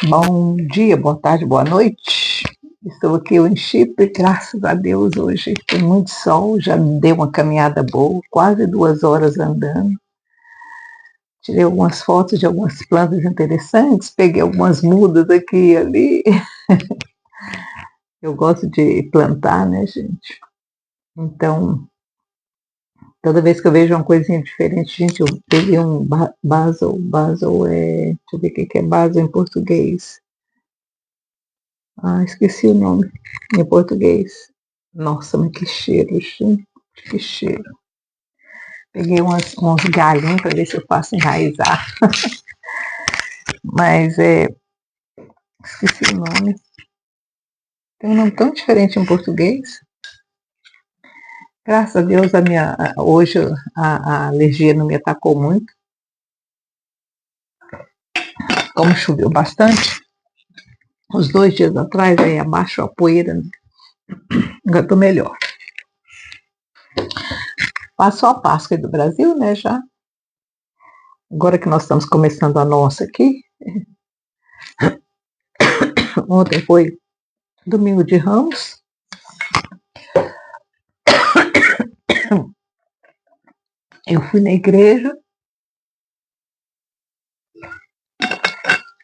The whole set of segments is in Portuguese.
Bom dia, boa tarde, boa noite. Estou aqui em Chipre, graças a Deus. Hoje tem muito sol, já dei uma caminhada boa, quase 2 horas andando. Tirei algumas fotos de algumas plantas interessantes, peguei algumas mudas aqui e ali. Eu gosto de plantar, né, gente? Então, toda vez que eu vejo uma coisinha diferente, gente, eu peguei um basil deixa eu ver o que é basil em português. Esqueci o nome em português. Nossa, mas que cheiro, gente, que cheiro. Peguei uns galhinhos para ver se eu faço enraizar. Mas esqueci o nome. Tem um nome tão diferente em português. Graças a Deus, hoje a alergia não me atacou muito. Como choveu bastante, uns 2 dias atrás, aí abaixo a poeira, agora estou melhor. Passou a Páscoa do Brasil, né, já. Agora que nós estamos começando a nossa aqui. Ontem foi Domingo de Ramos. Eu fui na igreja.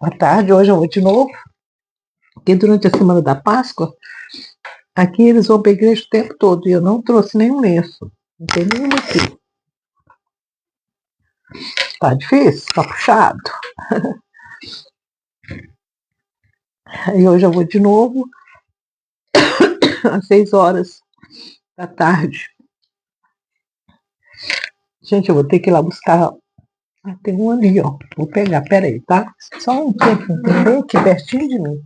À tarde, hoje eu vou de novo. Porque durante a semana da Páscoa, aqui eles vão para a igreja o tempo todo. E eu não trouxe nenhum lenço. Não tem nenhum aqui. Tá difícil? Tá puxado. E hoje eu vou de novo. Às 6 horas da tarde. Gente, eu vou ter que ir lá buscar. Tem um ali, ó. Vou pegar, peraí, tá? Só um tempo, bem aqui pertinho de mim.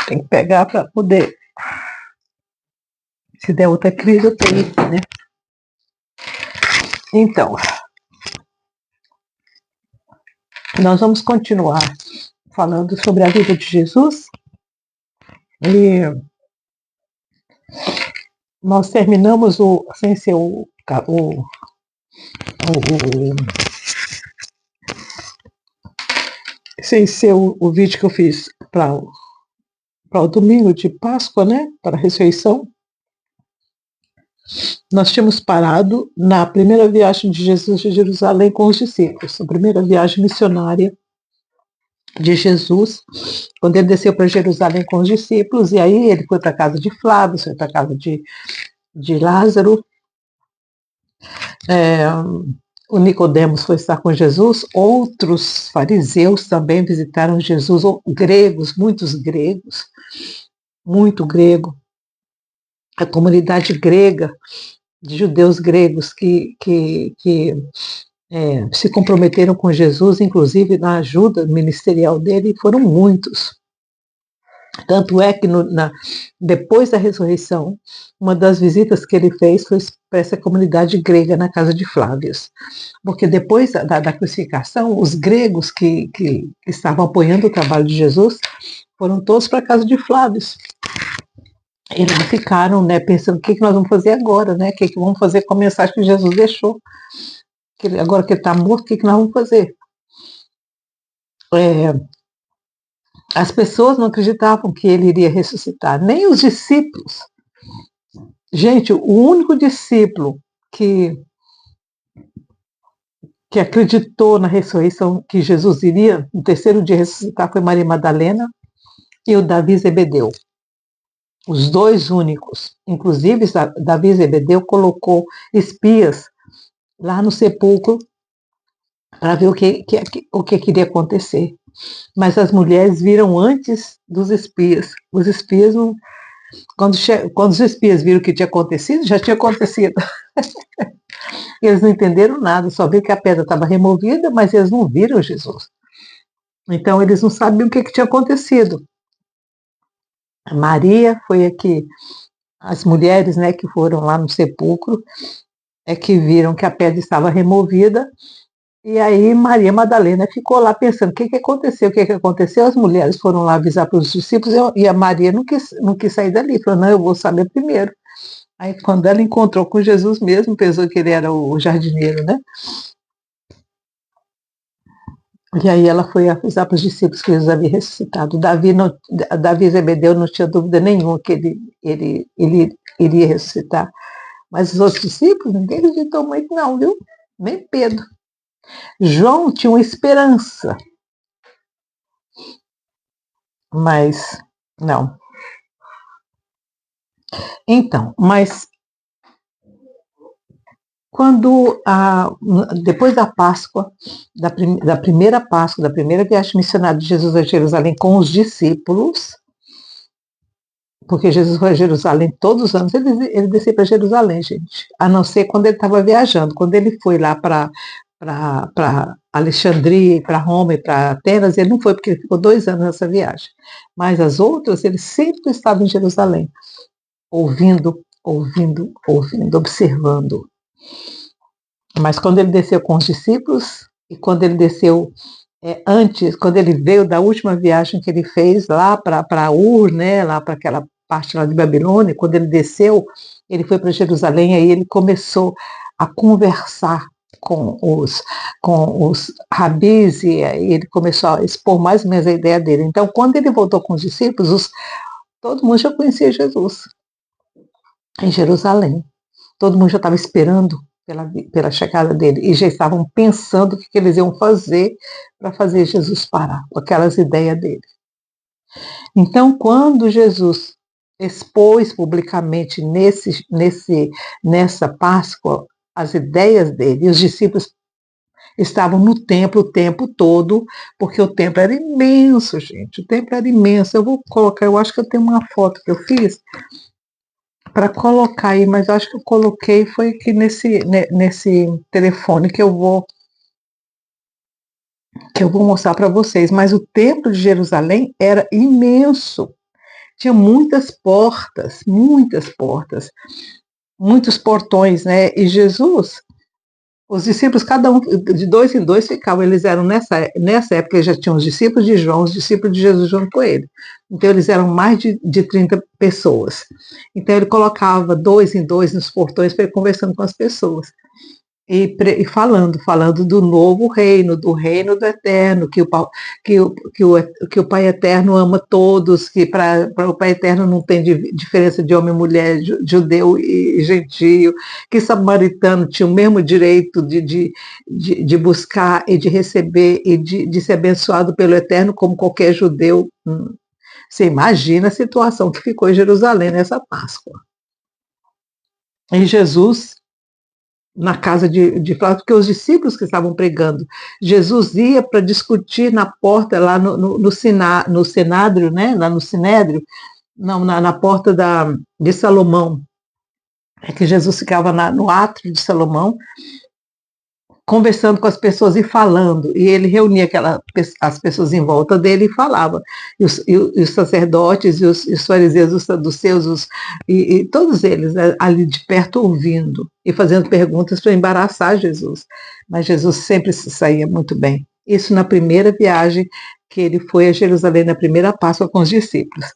Tem que pegar para poder. Se der outra crise, eu tenho, né? Então, nós vamos continuar falando sobre a vida de Jesus. E nós terminamos sem ser o vídeo que eu fiz para o domingo de Páscoa, né? Para a ressurreição. Nós tínhamos parado na primeira viagem de Jesus de Jerusalém com os discípulos, a primeira viagem missionária de Jesus, quando ele desceu para Jerusalém com os discípulos, e aí ele foi para a casa de Flávio, foi para a casa de Lázaro, o Nicodemos foi estar com Jesus, outros fariseus também visitaram Jesus, gregos, muitos gregos, muito grego, a comunidade grega, de judeus gregos que se comprometeram com Jesus, inclusive na ajuda ministerial dele, foram muitos. Tanto é que depois da ressurreição, uma das visitas que ele fez foi para essa comunidade grega na casa de Flávio. Porque depois da crucificação, os gregos que estavam apoiando o trabalho de Jesus foram todos para a casa de Flávio. E lá ficaram, né, pensando o que nós vamos fazer agora, né? O que vamos fazer com a mensagem que Jesus deixou. Agora que ele está morto, o que nós vamos fazer? As pessoas não acreditavam que ele iria ressuscitar, nem os discípulos. Gente, o único discípulo que acreditou na ressurreição, que Jesus iria no terceiro dia ressuscitar, foi Maria Madalena e o Davi Zebedeu. Os dois únicos. Inclusive, Davi Zebedeu colocou espias lá no sepulcro para ver o que iria acontecer. Mas as mulheres viram antes dos espias. Os espias, quando os espias viram o que tinha acontecido, já tinha acontecido. Eles não entenderam nada, só viram que a pedra estava removida, mas eles não viram Jesus. Então, eles não sabiam o que tinha acontecido. A Maria foi aqui, as mulheres, né, que foram lá no sepulcro, que viram que a pedra estava removida. E aí Maria Madalena ficou lá pensando, o que aconteceu, o que aconteceu? As mulheres foram lá avisar para os discípulos e a Maria não quis sair dali, falou, não, eu vou saber primeiro. Aí quando ela encontrou com Jesus mesmo, pensou que ele era o jardineiro, né? E aí ela foi avisar para os discípulos que Jesus havia ressuscitado. Davi Zebedeu não tinha dúvida nenhuma que ele iria ressuscitar. Mas os outros discípulos, ninguém acreditou muito não, viu? Nem Pedro. João tinha uma esperança, mas não. Então, mas depois da Páscoa, da primeira Páscoa, da primeira viagem missionária de Jesus a Jerusalém com os discípulos, porque Jesus foi a Jerusalém todos os anos, ele descia para Jerusalém, gente, a não ser quando ele estava viajando. Quando ele foi lá para Alexandria, para Roma e para Atenas, ele não foi, porque ele ficou 2 anos nessa viagem. Mas as outras, ele sempre estava em Jerusalém, ouvindo, observando. Mas quando ele desceu com os discípulos, e quando ele desceu antes, quando ele veio da última viagem que ele fez lá para Ur, né, lá para aquela parte lá de Babilônia, quando ele desceu, ele foi para Jerusalém, aí ele começou a conversar com os rabis, e aí ele começou a expor mais ou menos a ideia dele. Então, quando ele voltou com os discípulos, todo mundo já conhecia Jesus em Jerusalém. Todo mundo já estava esperando pela chegada dele e já estavam pensando o que eles iam fazer para fazer Jesus parar, com aquelas ideias dele. Então, quando Jesus expôs publicamente nessa Páscoa as ideias dele, e os discípulos estavam no templo o tempo todo, porque o templo era imenso, gente, o templo era imenso. Eu vou colocar, eu acho que eu tenho uma foto que eu fiz para colocar aí, mas acho que eu coloquei foi aqui nesse telefone que eu vou mostrar para vocês. Mas o templo de Jerusalém era imenso, tinha muitas portas, muitos portões, né? E Jesus, os discípulos, cada um de dois em dois ficavam. Eles eram nessa época, eles já tinham os discípulos de João, os discípulos de Jesus junto com ele. Então eles eram mais de 30 pessoas. Então ele colocava dois em dois nos portões para ir conversando com as pessoas. E falando do novo reino, do reino do eterno, que o Pai Eterno ama todos, que para o Pai Eterno não tem diferença de homem e mulher, judeu e gentio, que samaritano tinha o mesmo direito de buscar e de receber e de ser abençoado pelo Eterno como qualquer judeu. Você imagina a situação que ficou em Jerusalém nessa Páscoa. E Jesus na casa de Flávio, porque os discípulos que estavam pregando, Jesus ia para discutir na porta, lá no Senádrio, né? Lá no Sinédrio, não, na porta de Salomão, é que Jesus ficava no átrio de Salomão, conversando com as pessoas e falando, e ele reunia as pessoas em volta dele e falava, e os sacerdotes e os fariseus, os saduceus, e todos eles, né, ali de perto ouvindo e fazendo perguntas para embaraçar Jesus, mas Jesus sempre se saía muito bem. Isso na primeira viagem que ele foi a Jerusalém, na primeira Páscoa com os discípulos.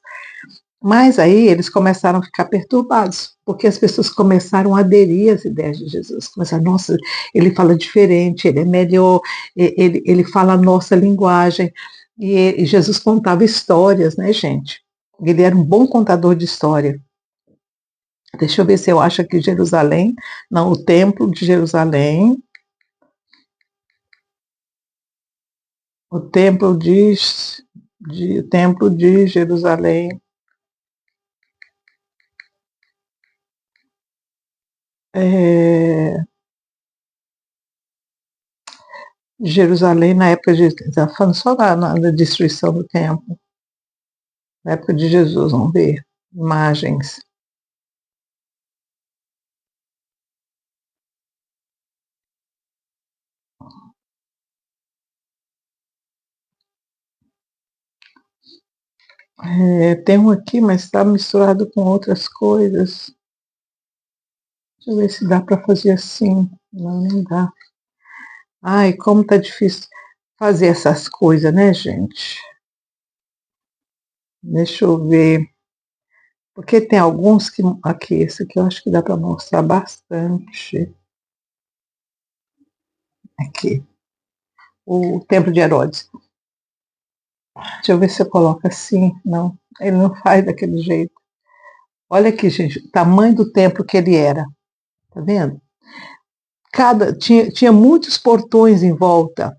Mas aí eles começaram a ficar perturbados, porque as pessoas começaram a aderir às ideias de Jesus. Começaram, nossa, ele fala diferente, ele é melhor, ele fala a nossa linguagem. E Jesus contava histórias, né, gente? Ele era um bom contador de história. Deixa eu ver se eu acho aqui Jerusalém. Não, o Templo de Jerusalém. O Templo de Jerusalém. Jerusalém na época está falando só na destruição do templo, na época de Jesus, vamos ver, imagens. Tem um aqui, mas está misturado com outras coisas. Deixa eu ver se dá para fazer assim. Não dá. Ai, como tá difícil fazer essas coisas, né, gente? Deixa eu ver. Porque tem alguns que. Aqui, esse aqui eu acho que dá para mostrar bastante. Aqui. O Templo de Herodes. Deixa eu ver se eu coloco assim. Não, ele não faz daquele jeito. Olha aqui, gente, o tamanho do templo que ele era. Tá vendo? Tinha muitos portões em volta.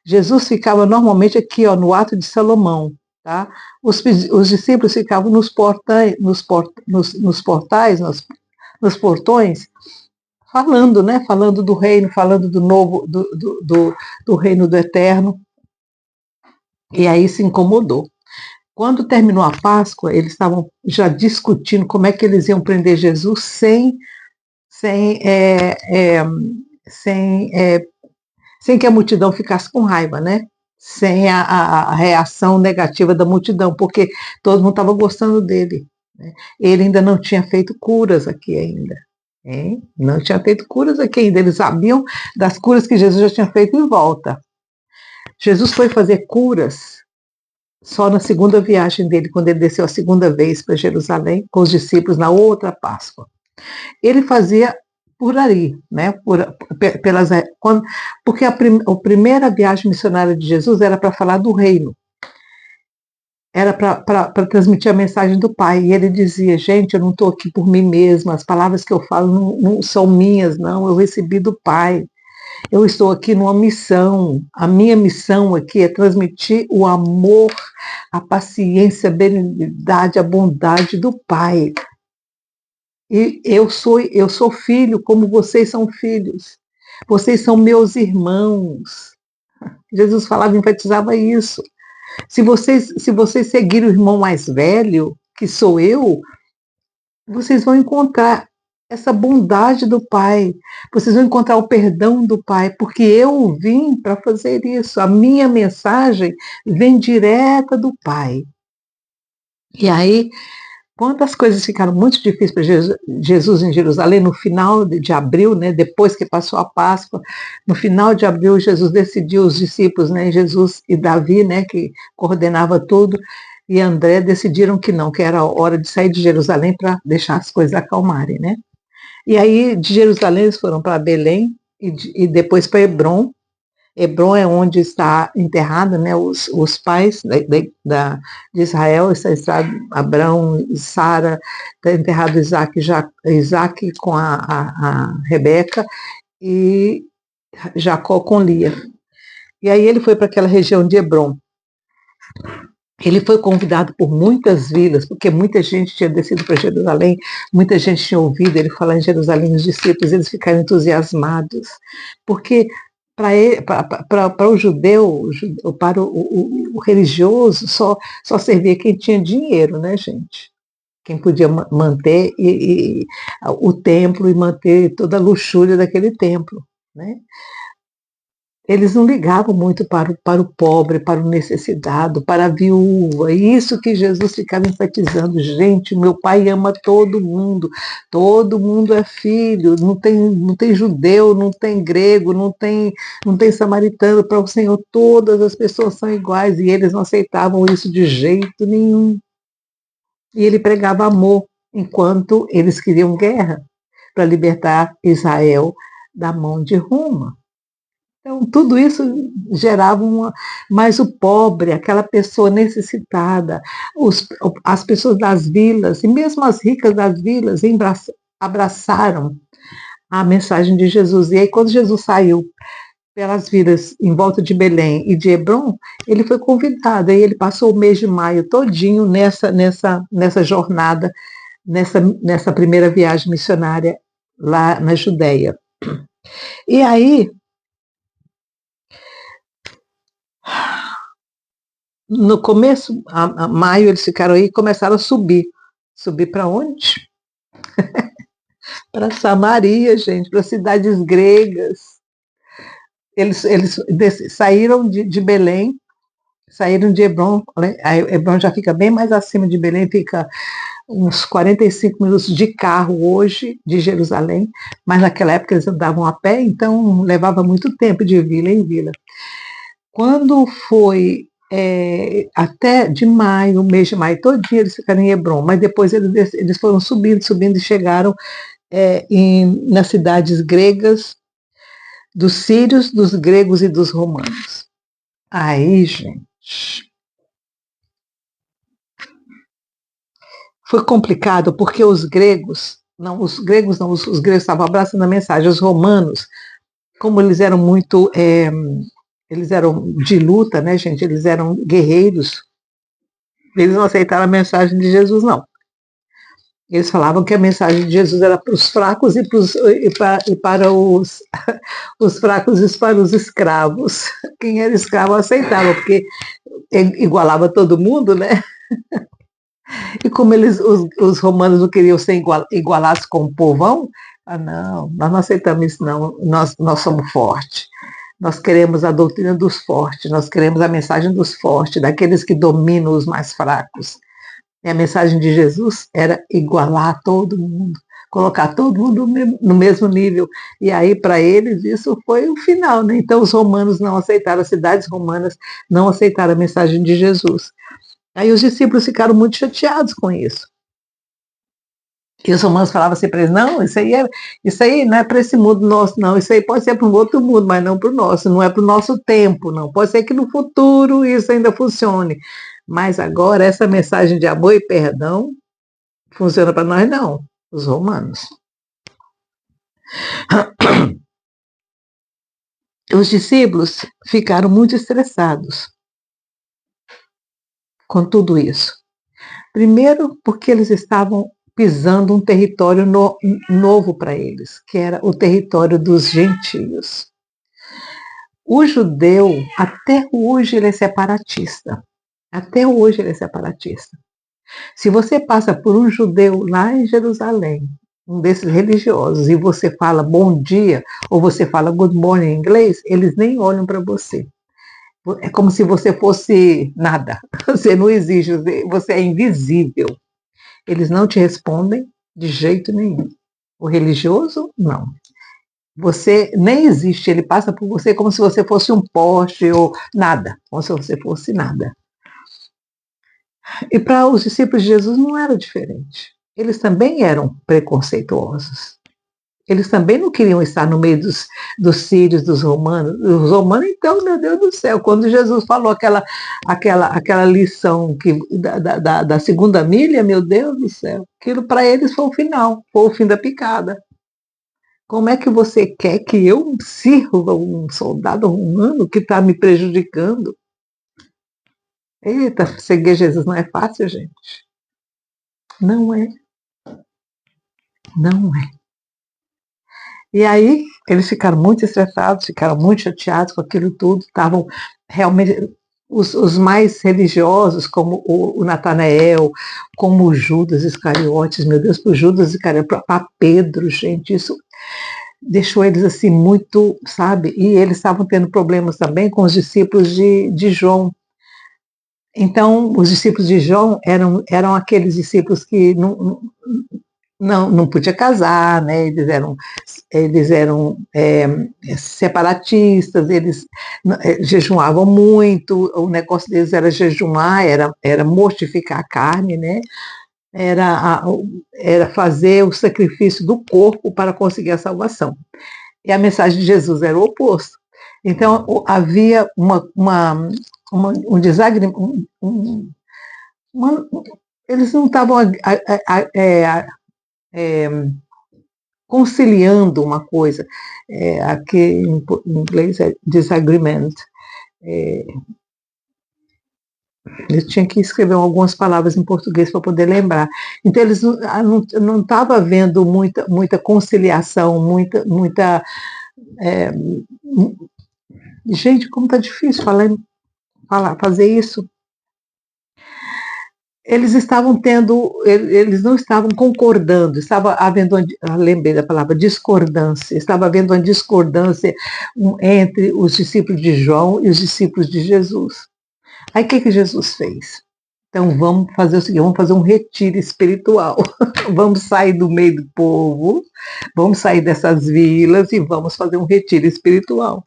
Jesus ficava normalmente aqui, ó, no Ato de Salomão. Tá? Os discípulos ficavam nos portais, nos portões, falando, né? Falando do reino, falando do novo, do reino do eterno. E aí se incomodou. Quando terminou a Páscoa, eles estavam já discutindo como é que eles iam prender Jesus sem, sem, sem que a multidão ficasse com raiva, né? Sem a reação negativa da multidão, porque todo mundo estava gostando dele. Né? Ele ainda não tinha feito curas aqui ainda. Hein? Não tinha feito curas aqui ainda. Eles sabiam das curas que Jesus já tinha feito em volta. Jesus foi fazer curas só na segunda viagem dele, quando ele desceu a segunda vez para Jerusalém com os discípulos na outra Páscoa. Ele fazia por ali, né? Porque a primeira viagem missionária de Jesus era para falar do reino, era para transmitir a mensagem do Pai. E ele dizia: gente, eu não estou aqui por mim mesma, as palavras que eu falo não são minhas, não, eu recebi do Pai. Eu estou aqui numa missão. A minha missão aqui é transmitir o amor, a paciência, a benignidade, a bondade do Pai. E eu sou filho, como vocês são filhos. Vocês são meus irmãos. Jesus falava, enfatizava isso. Se vocês seguirem o irmão mais velho, que sou eu, vocês vão encontrar essa bondade do Pai. Vocês vão encontrar o perdão do Pai, porque eu vim para fazer isso. A minha mensagem vem direta do Pai. E aí, quando as coisas ficaram muito difíceis para Jesus em Jerusalém, no final de abril, né, depois que passou a Páscoa, no final de abril, Jesus decidiu, os discípulos, né, Jesus e Davi, né, que coordenava tudo, e André decidiram que não, que era hora de sair de Jerusalém para deixar as coisas acalmarem, né? E aí, de Jerusalém, eles foram para Belém e depois para Hebrom. Hebrom é onde está enterrado, né, os pais de Israel, está enterrado Abraão e Sara, está enterrado Isaac com a Rebeca e Jacó com Lia. E aí ele foi para aquela região de Hebrom. Ele foi convidado por muitas vilas, porque muita gente tinha descido para Jerusalém, muita gente tinha ouvido ele falar em Jerusalém, os discípulos, eles ficaram entusiasmados, porque para o judeu, para o religioso, só servia quem tinha dinheiro, né, gente? Quem podia manter o templo e manter toda a luxúria daquele templo, né? Eles não ligavam muito para o pobre, para o necessitado, para a viúva. Isso que Jesus ficava enfatizando. Gente, meu Pai ama todo mundo é filho, não tem judeu, não tem grego, não tem samaritano. Para o Senhor, todas as pessoas são iguais, e eles não aceitavam isso de jeito nenhum. E ele pregava amor, enquanto eles queriam guerra, para libertar Israel da mão de Roma. Então, tudo isso gerava mas o pobre, aquela pessoa necessitada, as pessoas das vilas, e mesmo as ricas das vilas, abraçaram a mensagem de Jesus. E aí, quando Jesus saiu pelas vilas em volta de Belém e de Hebrom, ele foi convidado, e ele passou o mês de maio todinho nessa jornada, nessa primeira viagem missionária lá na Judéia. E aí, no começo, a maio, eles ficaram aí e começaram a subir. Subir para onde? Para Samaria, gente, para cidades gregas. Eles saíram de Belém, saíram de Hebrom. Hebrom já fica bem mais acima de Belém, fica uns 45 minutos de carro hoje de Jerusalém, mas naquela época eles andavam a pé, então levava muito tempo de vila em vila. Quando foi até de maio, o mês de maio todinho eles ficaram em Hebron, mas depois eles foram subindo e chegaram nas cidades gregas, dos sírios, dos gregos e dos romanos. Aí, gente, foi complicado porque os gregos estavam abraçando a mensagem, os romanos, como eles eram de luta, né, gente, eles eram guerreiros, eles não aceitaram a mensagem de Jesus, não. Eles falavam que a mensagem de Jesus era para os fracos e para os fracos e para os escravos. Quem era escravo aceitava, porque igualava todo mundo, né? E como os romanos não queriam ser igualados com o povão, não, nós não aceitamos isso, não. Nós somos fortes. Nós queremos a doutrina dos fortes, nós queremos a mensagem dos fortes, daqueles que dominam os mais fracos. E a mensagem de Jesus era igualar todo mundo, colocar todo mundo no mesmo nível. E aí, para eles, isso foi o final, né? Então, os romanos não aceitaram, as cidades romanas não aceitaram a mensagem de Jesus. Aí os discípulos ficaram muito chateados com isso. E os romanos falavam assim para eles, não, isso aí não é para esse mundo nosso, não, isso aí pode ser para um outro mundo, mas não para o nosso, não é para o nosso tempo, não. Pode ser que no futuro isso ainda funcione. Mas agora essa mensagem de amor e perdão funciona para nós não, os romanos. Os discípulos ficaram muito estressados com tudo isso. Primeiro, porque eles estavam pisando um território novo para eles, que era o território dos gentios. O judeu, até hoje, ele é separatista. Até hoje ele é separatista. Se você passa por um judeu lá em Jerusalém, um desses religiosos, e você fala bom dia, ou você fala good morning em inglês, eles nem olham para você. É como se você fosse nada. Você não existe, você é invisível. Eles não te respondem de jeito nenhum. O religioso, não. Você nem existe, ele passa por você como se você fosse um poste ou nada, como se você fosse nada. E para os discípulos de Jesus não era diferente. Eles também eram preconceituosos. Eles também não queriam estar no meio dos sírios, dos romanos. Os romanos, então, meu Deus do céu, quando Jesus falou aquela lição da segunda milha, meu Deus do céu, aquilo para eles foi o final, foi o fim da picada. Como é que você quer que eu sirva um soldado romano que está me prejudicando? Eita, seguir Jesus não é fácil, gente. Não é. Não é. E aí, eles ficaram muito estressados, ficaram muito chateados com aquilo tudo, estavam realmente os mais religiosos, como o Natanael, como o Judas Iscariotes, meu Deus, para o Judas Iscariotes, para Pedro, gente, isso deixou eles assim muito, sabe? E eles estavam tendo problemas também com os discípulos de João. Então, os discípulos de João eram aqueles discípulos que não podia casar, né? Eles eram separatistas, eles jejuavam muito, o negócio deles era jejuar, era mortificar a carne, né? Era fazer o sacrifício do corpo para conseguir a salvação. E a mensagem de Jesus era o oposto. Então, havia um desagre, eles não estavam conciliando uma coisa, aqui em inglês é disagreement. Eu tinha que escrever algumas palavras em português para poder lembrar. Então, eles não estavam havendo muita conciliação, muita gente, como está difícil fazer isso. Eles não estavam concordando, estava havendo, lembrei da palavra discordância, estava havendo uma discordância entre os discípulos de João e os discípulos de Jesus. Aí o que Jesus fez? Então vamos fazer o seguinte, vamos fazer um retiro espiritual, vamos sair do meio do povo, vamos sair dessas vilas e vamos fazer um retiro espiritual.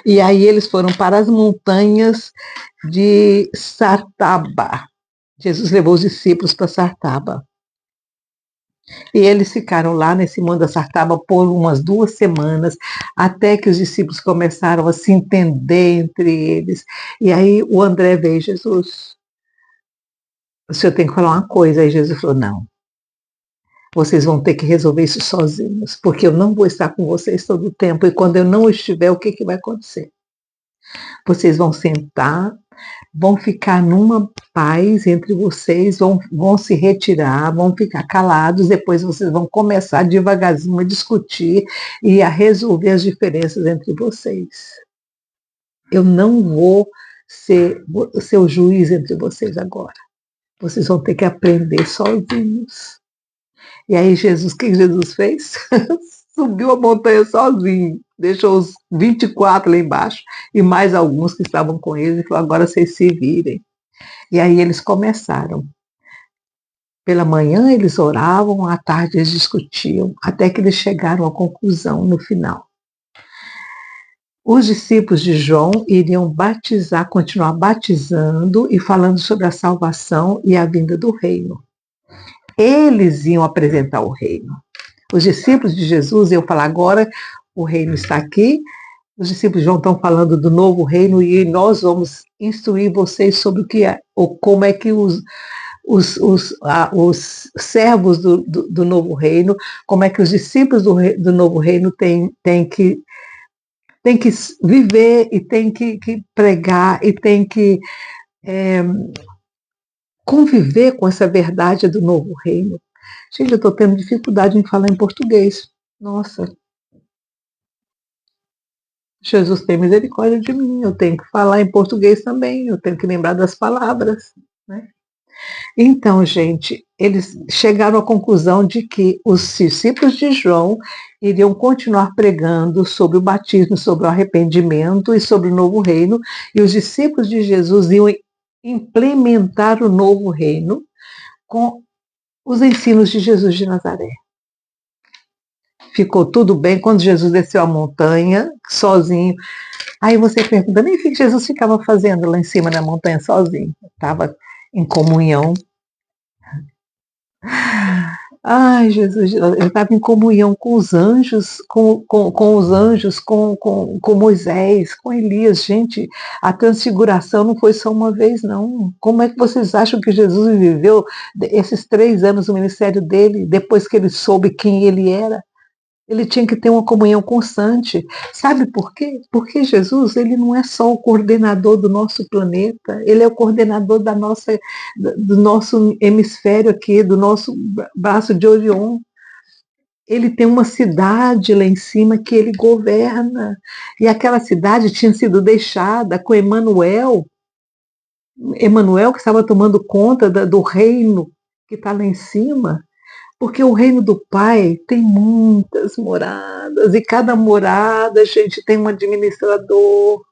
E aí eles foram para as montanhas de Sartaba. Jesus levou os discípulos para Sartaba. E eles ficaram lá nesse Monte da Sartaba por umas 2 semanas, até que os discípulos começaram a se entender entre eles. E aí o André veio, Jesus, o senhor tem que falar uma coisa. Aí Jesus falou, não, vocês vão ter que resolver isso sozinhos, porque eu não vou estar com vocês todo o tempo, e quando eu não estiver, o que, que vai acontecer? Vocês vão sentar, vão ficar numa paz entre vocês, vão se retirar, vão ficar calados, depois vocês vão começar devagarzinho a discutir e a resolver as diferenças entre vocês. Eu não vou ser o juiz entre vocês agora. Vocês vão ter que aprender sozinhos. E aí Jesus, o que Jesus fez? Subiu a montanha sozinho, deixou os 24 lá embaixo e mais alguns que estavam com ele e falou, agora vocês se virem. E aí eles começaram. Pela manhã eles oravam, à tarde eles discutiam, até que eles chegaram à conclusão no final. Os discípulos de João iriam batizar, continuar batizando e falando sobre a salvação e a vinda do reino. Eles iam apresentar o reino. Os discípulos de Jesus iam falar, agora o reino está aqui, os discípulos de João estão falando do novo reino e nós vamos instruir vocês sobre o que é, ou como é que os servos do novo reino, como é que os discípulos do novo reino têm que viver e têm que pregar e têm que conviver com essa verdade do novo reino. Gente, eu estou tendo dificuldade em falar em português. Nossa, Jesus tem misericórdia de mim, eu tenho que falar em português também, eu tenho que lembrar das palavras, né? Então, gente, eles chegaram à conclusão de que os discípulos de João iriam continuar pregando sobre o batismo, sobre o arrependimento e sobre o novo reino, e os discípulos de Jesus iam implementar o novo reino com os ensinos de Jesus de Nazaré. Ficou tudo bem quando Jesus desceu a montanha sozinho. Aí você pergunta, nem o que Jesus ficava fazendo lá em cima da montanha sozinho? Estava em comunhão. Ai, Jesus, ele estava em comunhão com os anjos, com os anjos, com Moisés, com Elias. Gente, a transfiguração não foi só uma vez, não. Como é que vocês acham que Jesus viveu esses 3 anos no ministério dele, depois que ele soube quem ele era? Ele tinha que ter uma comunhão constante. Sabe por quê? Porque Jesus, ele não é só o coordenador do nosso planeta, ele é o coordenador do nosso hemisfério aqui, do nosso braço de Orion. Ele tem uma cidade lá em cima que ele governa. E aquela cidade tinha sido deixada com Emanuel que estava tomando conta do reino que está lá em cima. Porque o reino do Pai tem muitas moradas, e cada morada, gente, tem um administrador.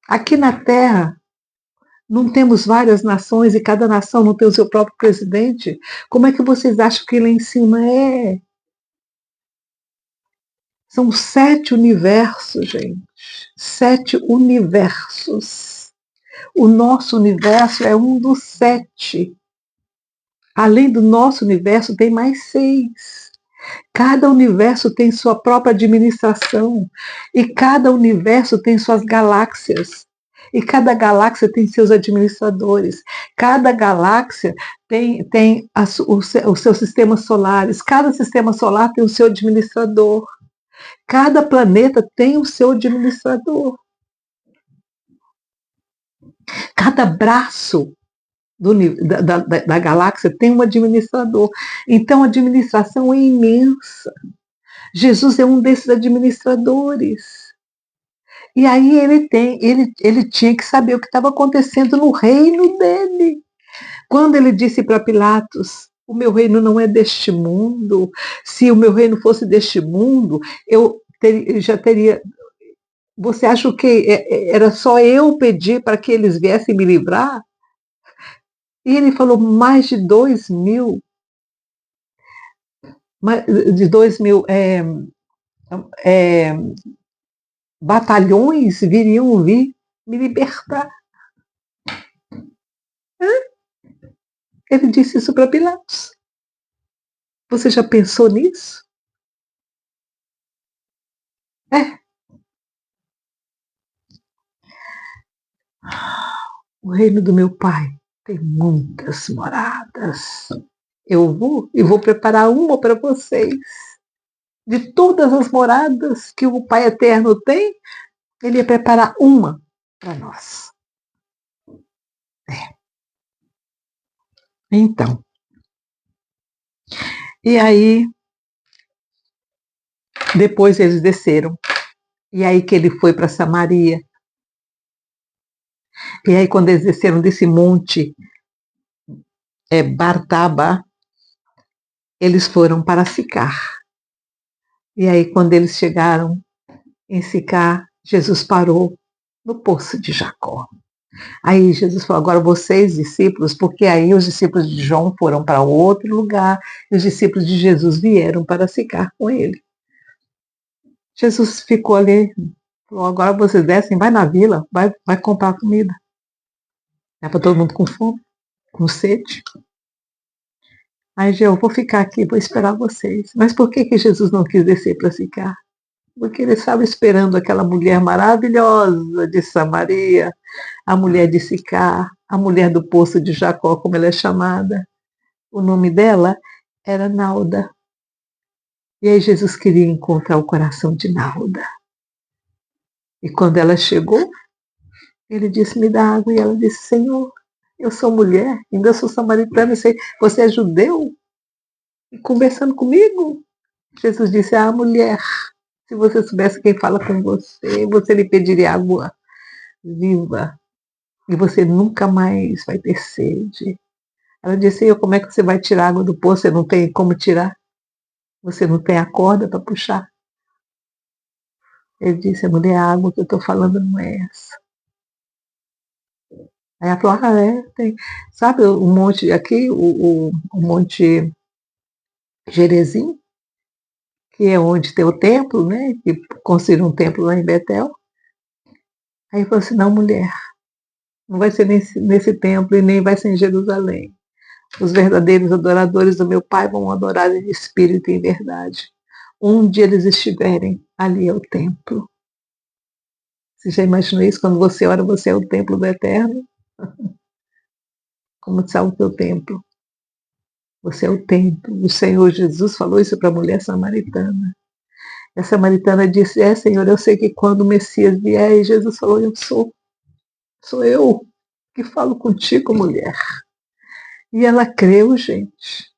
Aqui na Terra, não temos várias nações e cada nação não tem o seu próprio presidente? Como é que vocês acham que lá em cima é? São 7 universos, gente. 7 universos. O nosso universo é um dos 7. Além do nosso universo, tem mais 6. Cada universo tem sua própria administração. E cada universo tem suas galáxias. E cada galáxia tem seus administradores. Cada galáxia tem os seus sistemas solares. Cada sistema solar tem o seu administrador. Cada planeta tem o seu administrador. Cada braço da galáxia tem um administrador. Então a administração é imensa. Jesus é um desses administradores. E aí ele tinha que saber o que estava acontecendo no reino dele. Quando ele disse para Pilatos, o meu reino não é deste mundo, se o meu reino fosse deste mundo, eu já teria... Você acha que era só eu pedir para que eles viessem me livrar? E ele falou mais de 2.000, batalhões viriam vir me libertar. Ele disse isso para Pilatos. Você já pensou nisso? O reino do meu pai tem muitas moradas. Eu vou preparar uma para vocês. De todas as moradas que o Pai Eterno tem, ele ia preparar uma para nós. Então, e aí, depois eles desceram. E aí que ele foi para Samaria. E aí, quando eles desceram desse monte, Bartaba, eles foram para Sicar. E aí, quando eles chegaram em Sicar, Jesus parou no poço de Jacó. Aí Jesus falou, agora vocês, discípulos, porque aí os discípulos de João foram para outro lugar, e os discípulos de Jesus vieram para ficar com ele. Jesus ficou ali, falou, agora vocês descem, vai na vila, vai comprar comida. É para todo mundo com fome, com sede. Aí eu vou ficar aqui, vou esperar vocês. Mas por que Jesus não quis descer para ficar? Porque ele estava esperando aquela mulher maravilhosa de Samaria, a mulher de Sicar, a mulher do poço de Jacó, como ela é chamada. O nome dela era Nauda. E aí Jesus queria encontrar o coração de Nauda. E quando ela chegou, ele disse, me dá água. E ela disse, Senhor, eu sou mulher, ainda sou samaritana, você é judeu? E conversando comigo? Jesus disse, mulher, se você soubesse quem fala com você, você lhe pediria água viva. E você nunca mais vai ter sede. Ela disse, como é que você vai tirar água do poço? Você não tem como tirar? Você não tem a corda para puxar? Ele disse, mulher, a água que eu estou falando não é essa. Aí ela falou, tem. Sabe o monte aqui, o monte Gerezim, que é onde tem o templo, né? Que construíram um templo lá em Betel. Aí falou assim, não, mulher, não vai ser nesse templo e nem vai ser em Jerusalém. Os verdadeiros adoradores do meu Pai vão adorar em espírito e em verdade. Onde eles estiverem, ali é o templo. Você já imaginou isso? Quando você ora, você é o templo do Eterno? Como está o teu templo? Você é o templo. O Senhor Jesus falou isso para a mulher samaritana. A samaritana disse, Senhor, eu sei que quando o Messias vier, e Jesus falou, sou eu que falo contigo, mulher. E ela creu, gente.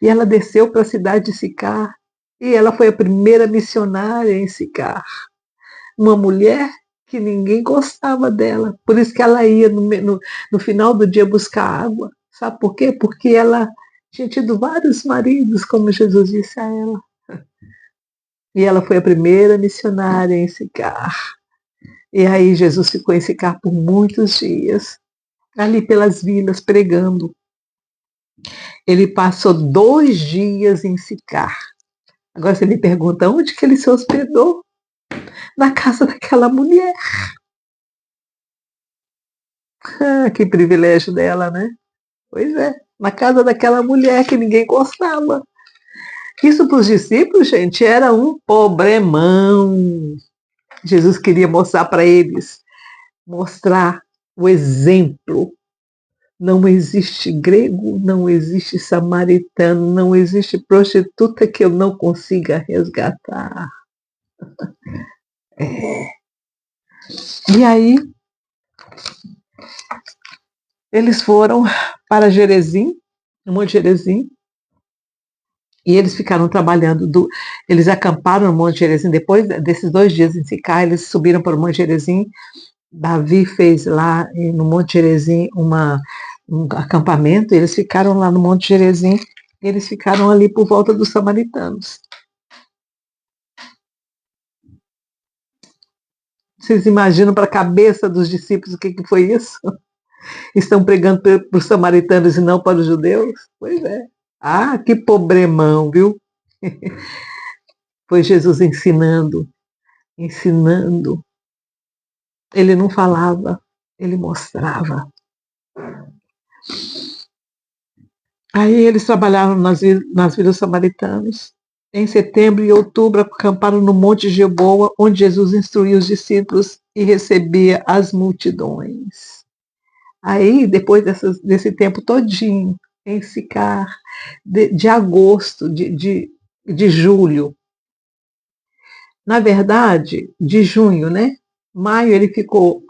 E ela desceu para a cidade de Sicar. E ela foi a primeira missionária em Sicar. Uma mulher que ninguém gostava dela. Por isso que ela ia no final do dia buscar água. Sabe por quê? Porque ela tinha tido vários maridos, como Jesus disse a ela. E ela foi a primeira missionária em Sicar. E aí Jesus ficou em Sicar por muitos dias, ali pelas vilas, pregando. Ele passou 2 dias em Sicar. Agora você me pergunta, onde que ele se hospedou? Na casa daquela mulher. Que privilégio dela, né? Pois é, na casa daquela mulher que ninguém gostava. Isso para os discípulos, gente, era um problemão. Jesus queria mostrar para eles, mostrar o exemplo. Não existe grego, não existe samaritano, não existe prostituta que eu não consiga resgatar. E aí, eles foram para Gerezim, no Monte Gerezim, e eles ficaram trabalhando, eles acamparam no Monte Gerezim, depois desses 2 dias em Sicar, eles subiram para o Monte Gerezim. Davi fez lá no Monte Gerezim um acampamento, e eles ficaram lá no Monte Gerezim, e eles ficaram ali por volta dos samaritanos. Vocês imaginam para a cabeça dos discípulos o que foi isso? Estão pregando para os samaritanos e não para os judeus? Pois é. Que problemão, viu? Foi Jesus ensinando ensinando. Ele não falava, ele mostrava. Aí eles trabalharam nas vilas samaritanas. Em setembro e outubro, acamparam no Monte Gilboa, onde Jesus instruía os discípulos e recebia as multidões. Aí, depois desse tempo todinho, em Sicar, de agosto, de julho, na verdade, de junho, né? Maio ele ficou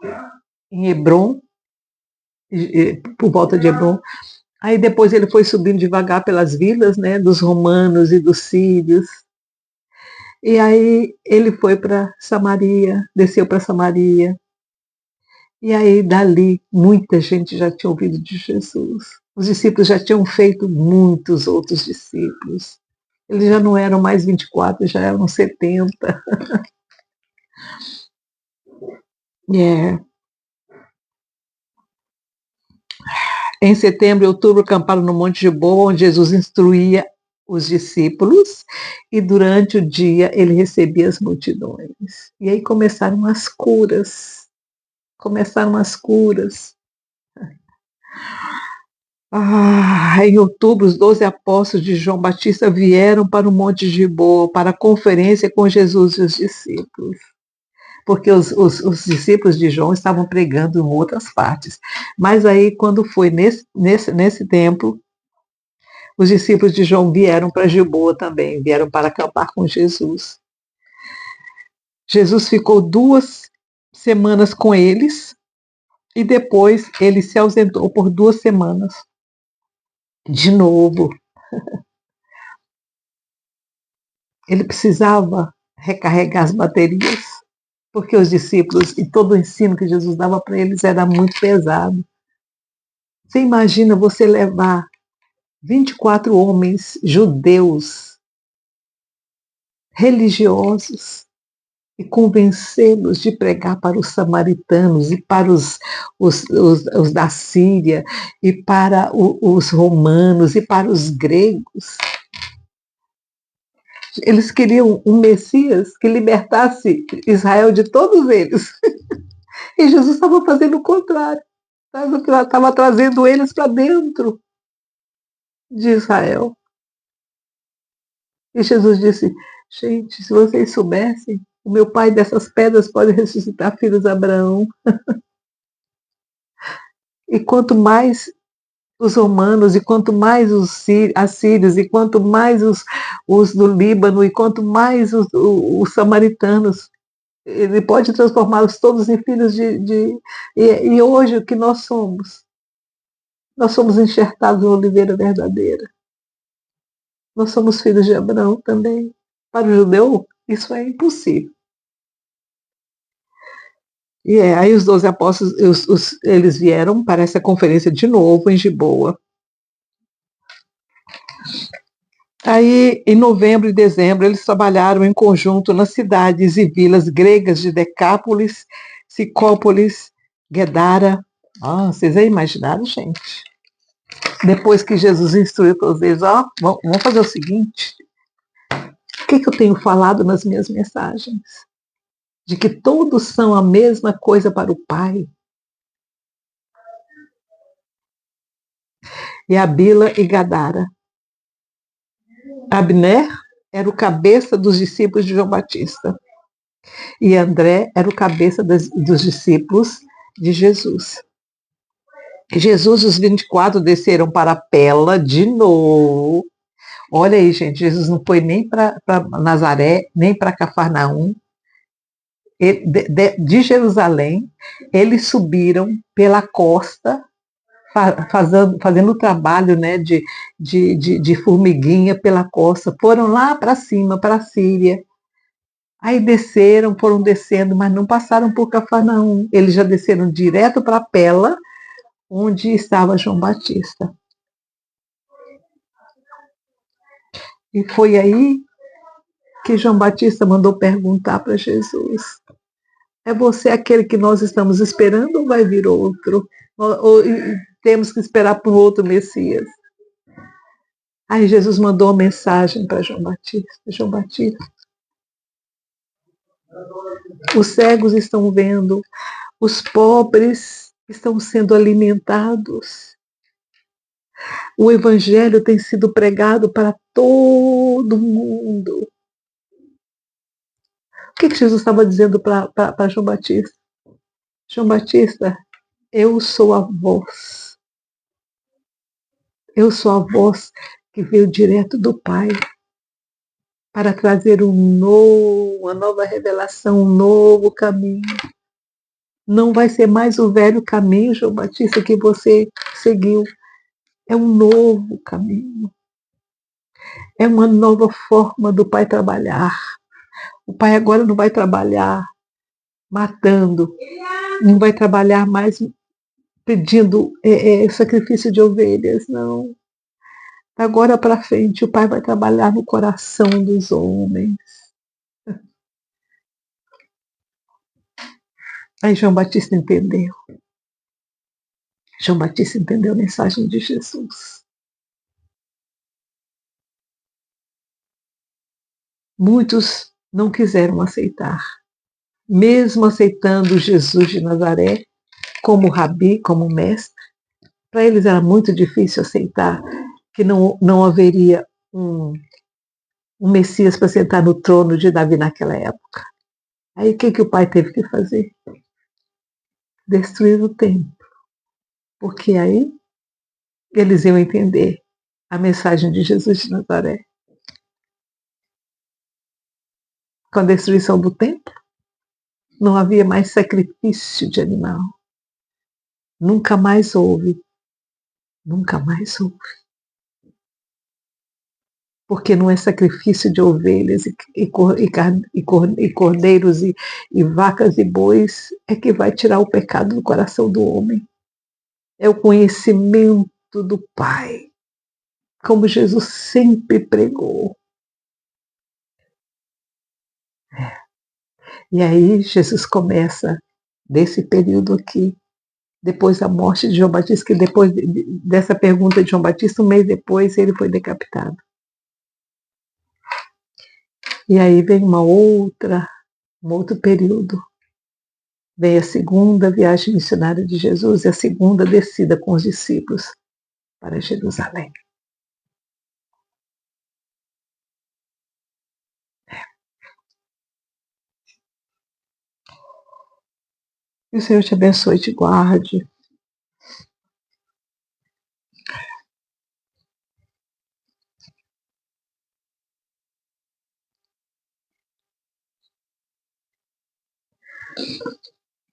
em Hebrom, por volta de Hebrom. Aí depois ele foi subindo devagar pelas vilas, né, dos romanos e dos sírios. E aí ele foi para Samaria, desceu para Samaria. E aí dali muita gente já tinha ouvido de Jesus. Os discípulos já tinham feito muitos outros discípulos. Eles já não eram mais 24, já eram 70. É. Em setembro e outubro, acamparam no Monte de Boa, onde Jesus instruía os discípulos, e durante o dia ele recebia as multidões. E aí começaram as curas. Começaram as curas. Em outubro, os 12 apóstolos de João Batista vieram para o Monte de Boa, para a conferência com Jesus e os discípulos. Porque os discípulos de João estavam pregando em outras partes. Mas aí, quando foi nesse tempo, os discípulos de João vieram para Gilboa também, vieram para acampar com Jesus. Jesus ficou 2 semanas com eles e depois ele se ausentou por 2 semanas. De novo. Ele precisava recarregar as baterias, porque os discípulos e todo o ensino que Jesus dava para eles era muito pesado. Você imagina você levar 24 homens judeus, religiosos, e convencê-los de pregar para os samaritanos e para os da Síria e para os romanos e para os gregos. Eles queriam um Messias que libertasse Israel de todos eles. E Jesus estava fazendo o contrário. Estava trazendo eles para dentro de Israel. E Jesus disse, gente, se vocês soubessem, o meu pai dessas pedras pode ressuscitar filhos de Abraão. E quanto mais os romanos, e quanto mais os assírios, e quanto mais os do Líbano, e quanto mais os samaritanos, ele pode transformá-los todos em filhos e hoje o que nós somos? Nós somos enxertados na oliveira verdadeira. Nós somos filhos de Abraão também. Para o judeu, isso é impossível. Aí os 12 apóstolos, eles vieram para essa conferência de novo em Gilboa. Aí, em novembro e dezembro, eles trabalharam em conjunto nas cidades e vilas gregas de Decápolis, Sicópolis, Guedara. Vocês já imaginaram, gente? Depois que Jesus instruiu todos eles, vamos fazer o seguinte, o que eu tenho falado nas minhas mensagens? De que todos são a mesma coisa para o Pai. E Abila e Gadara. Abner era o cabeça dos discípulos de João Batista. E André era o cabeça dos discípulos de Jesus. Jesus e os 24 desceram para Pela de novo. Olha aí, gente, Jesus não foi nem para Nazaré, nem para Cafarnaum. De Jerusalém, eles subiram pela costa, fazendo o trabalho, né, de formiguinha pela costa. Foram lá para cima, para a Síria. Aí foram descendo, mas não passaram por Cafarnaum. Eles já desceram direto para Pela, onde estava João Batista. E foi aí que João Batista mandou perguntar para Jesus: é você aquele que nós estamos esperando ou vai vir outro? Ou temos que esperar por outro Messias? Aí Jesus mandou uma mensagem para João Batista: João Batista, Os cegos estão vendo, os pobres estão sendo alimentados. O evangelho tem sido pregado para todo mundo. O que Jesus estava dizendo para João Batista? João Batista, eu sou a voz. Eu sou a voz que veio direto do Pai para trazer uma nova revelação, um novo caminho. Não vai ser mais o velho caminho, João Batista, que você seguiu. É um novo caminho. É uma nova forma do Pai trabalhar. O Pai agora não vai trabalhar matando, não vai trabalhar mais pedindo sacrifício de ovelhas, não. Agora para frente, o Pai vai trabalhar no coração dos homens. Aí João Batista entendeu. João Batista entendeu a mensagem de Jesus. Muitos não quiseram aceitar. Mesmo aceitando Jesus de Nazaré como rabi, como mestre, para eles era muito difícil aceitar que não haveria um Messias para sentar no trono de Davi naquela época. Aí o que o pai teve que fazer? Destruir o templo. Porque aí eles iam entender a mensagem de Jesus de Nazaré. Com a destruição do templo, não havia mais sacrifício de animal. Nunca mais houve. Nunca mais houve. Porque não é sacrifício de ovelhas e cordeiros e vacas e bois é que vai tirar o pecado do coração do homem. É o conhecimento do Pai, como Jesus sempre pregou. E aí Jesus começa desse período aqui, depois da morte de João Batista, que depois dessa pergunta de João Batista, um mês depois ele foi decapitado. E aí vem um outro período. Vem a segunda viagem missionária de Jesus e a segunda descida com os discípulos para Jerusalém. E o Senhor te abençoe e te guarde.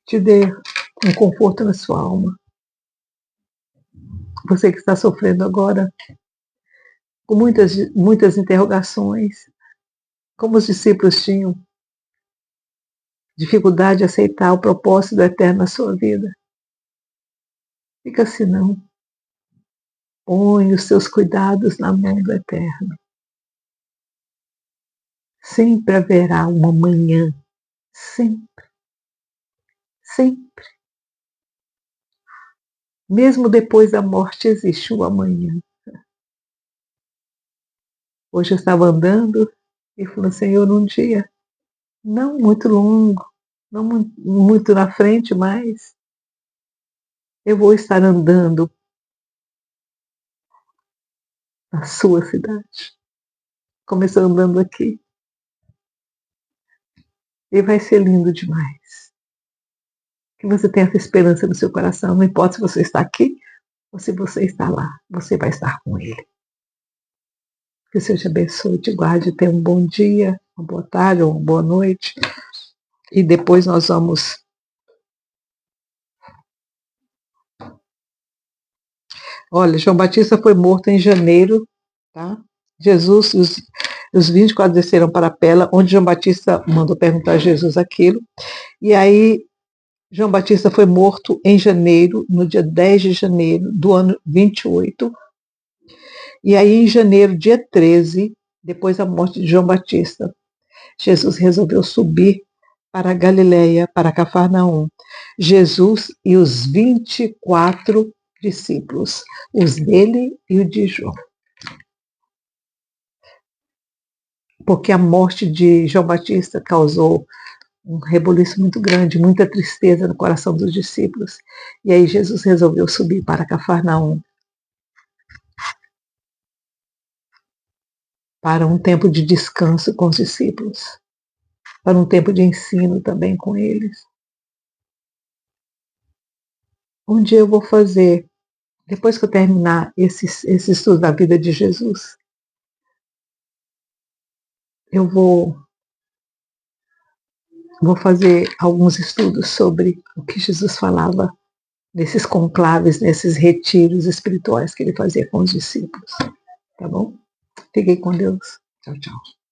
Te dê um conforto na sua alma. Você que está sofrendo agora com muitas interrogações, como os discípulos tinham dificuldade de aceitar o propósito do eterno na sua vida. Fica assim não. Põe os seus cuidados na mão do eterno. Sempre haverá uma manhã. Sempre. Sempre. Mesmo depois da morte existe uma manhã. Hoje eu estava andando e falei, Senhor, um dia, não muito longo, não muito na frente, mas eu vou estar andando na sua cidade. Começou andando aqui. E vai ser lindo demais. Que você tenha essa esperança no seu coração. Não importa se você está aqui ou se você está lá. Você vai estar com Ele. Que o Senhor te abençoe, te guarde, tenha um bom dia, uma boa tarde ou uma boa noite. E depois nós vamos... Olha, João Batista foi morto em janeiro, tá? Jesus, os 24 desceram para a Pela, onde João Batista mandou perguntar a Jesus aquilo. E aí, João Batista foi morto em janeiro, no dia 10 de janeiro do ano 28. E aí, em janeiro, dia 13, depois da morte de João Batista, Jesus resolveu subir para a Galileia, para Cafarnaum. Jesus e os 24 discípulos, os dele e o de João. Porque a morte de João Batista causou um rebuliço muito grande, muita tristeza no coração dos discípulos. E aí Jesus resolveu subir para Cafarnaum, para um tempo de descanso com os discípulos, para um tempo de ensino também com eles. Um dia eu vou fazer, depois que eu terminar esse estudo da vida de Jesus, eu vou fazer alguns estudos sobre o que Jesus falava nesses conclaves, nesses retiros espirituais que ele fazia com os discípulos. Tá bom? Fiquem com Deus. Tchau, tchau.